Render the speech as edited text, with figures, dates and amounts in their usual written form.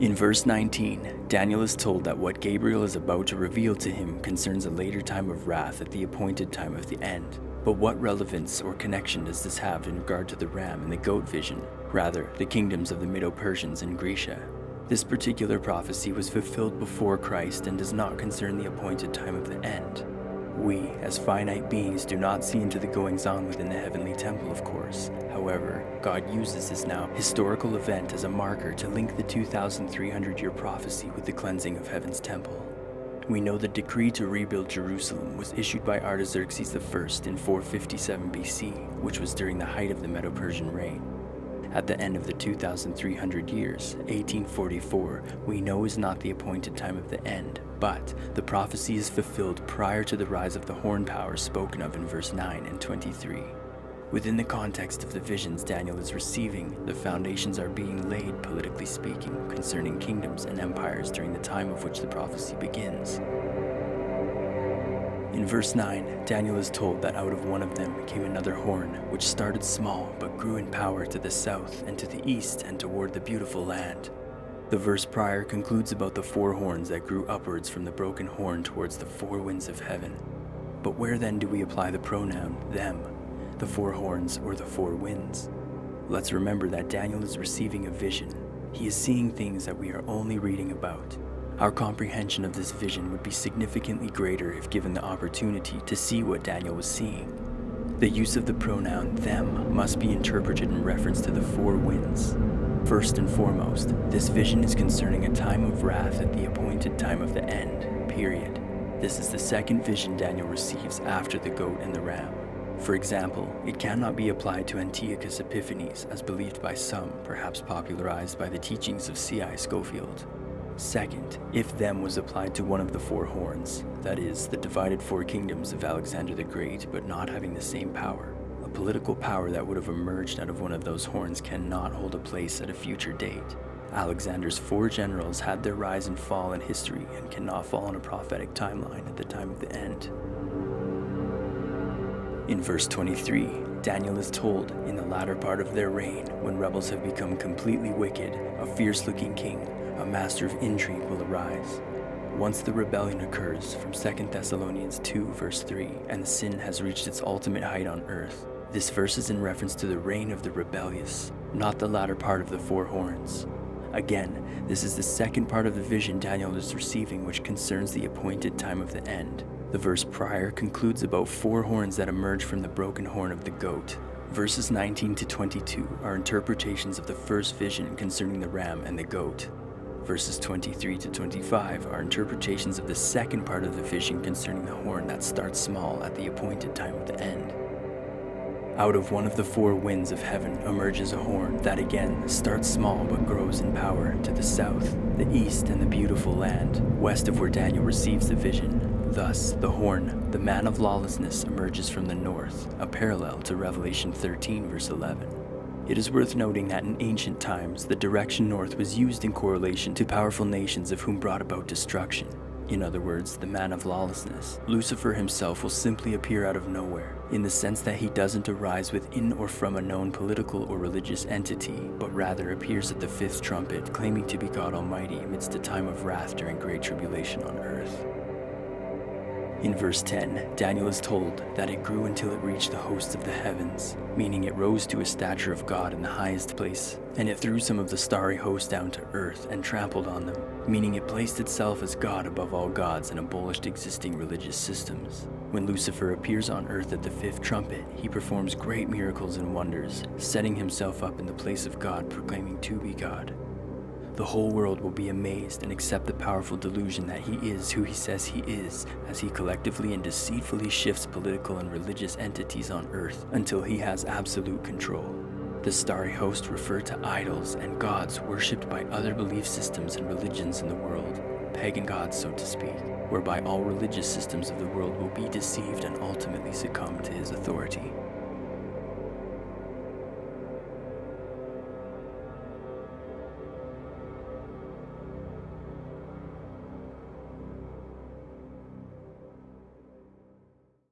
In verse 19, Daniel is told that what Gabriel is about to reveal to him concerns a later time of wrath at the appointed time of the end. But what relevance or connection does this have in regard to the ram and the goat vision, rather, the kingdoms of the Medo-Persians and Grecia? This particular prophecy was fulfilled before Christ and does not concern the appointed time of the end. We, as finite beings, do not see into the goings-on within the heavenly temple, of course. However, God uses this now historical event as a marker to link the 2,300-year prophecy with the cleansing of heaven's temple. We know the decree to rebuild Jerusalem was issued by Artaxerxes I in 457 BC, which was during the height of the Medo-Persian reign. At the end of the 2,300 years, 1844, we know is not the appointed time of the end, but the prophecy is fulfilled prior to the rise of the horn power spoken of in verse 9 and 23. Within the context of the visions Daniel is receiving, the foundations are being laid, politically speaking, concerning kingdoms and empires during the time of which the prophecy begins. In verse 9, Daniel is told that out of one of them came another horn, which started small but grew in power to the south and to the east and toward the beautiful land. The verse prior concludes about the four horns that grew upwards from the broken horn towards the four winds of heaven. But where then do we apply the pronoun them, the four horns or the four winds? Let's remember that Daniel is receiving a vision. He is seeing things that we are only reading about. Our comprehension of this vision would be significantly greater if given the opportunity to see what Daniel was seeing. The use of the pronoun them must be interpreted in reference to the four winds. First and foremost, this vision is concerning a time of wrath at the appointed time of the end, period. This is the second vision Daniel receives after the goat and the ram. For example, it cannot be applied to Antiochus Epiphanes as believed by some, perhaps popularized by the teachings of C.I. Scofield. Second, if them was applied to one of the four horns, that is, the divided four kingdoms of Alexander the Great, but not having the same power, a political power that would have emerged out of one of those horns cannot hold a place at a future date. Alexander's four generals had their rise and fall in history and cannot fall on a prophetic timeline at the time of the end. In verse 23, Daniel is told, in the latter part of their reign, when rebels have become completely wicked, a fierce-looking king, a master of intrigue, will arise. Once the rebellion occurs, from 2 Thessalonians 2 verse 3, and the sin has reached its ultimate height on earth. This verse is in reference to the reign of the rebellious, not the latter part of the four horns. Again, this is the second part of the vision Daniel is receiving, which concerns the appointed time of the end. The verse prior concludes about four horns that emerge from the broken horn of the goat. Verses 19 to 22 are interpretations of the first vision concerning the ram and the goat. Verses 23 to 25 are interpretations of the second part of the vision concerning the horn that starts small at the appointed time of the end. Out of one of the four winds of heaven emerges a horn that again starts small but grows in power to the south, the east, and the beautiful land, west of where Daniel receives the vision. Thus, the horn, the man of lawlessness, emerges from the north, a parallel to Revelation 13 verse 11. It is worth noting that in ancient times, the direction north was used in correlation to powerful nations of whom brought about destruction. In other words, the man of lawlessness, Lucifer himself, will simply appear out of nowhere, in the sense that he doesn't arise within or from a known political or religious entity, but rather appears at the fifth trumpet, claiming to be God Almighty amidst a time of wrath during great tribulation on earth. In verse 10, Daniel is told that it grew until it reached the hosts of the heavens, meaning it rose to a stature of God in the highest place, and it threw some of the starry host down to earth and trampled on them, meaning it placed itself as God above all gods and abolished existing religious systems. When Lucifer appears on earth at the fifth trumpet, he performs great miracles and wonders, setting himself up in the place of God, proclaiming to be God. The whole world will be amazed and accept the powerful delusion that he is who he says he is, as he collectively and deceitfully shifts political and religious entities on earth until he has absolute control. The starry host refer to idols and gods worshipped by other belief systems and religions in the world, pagan gods so to speak, whereby all religious systems of the world will be deceived and ultimately succumb to his authority.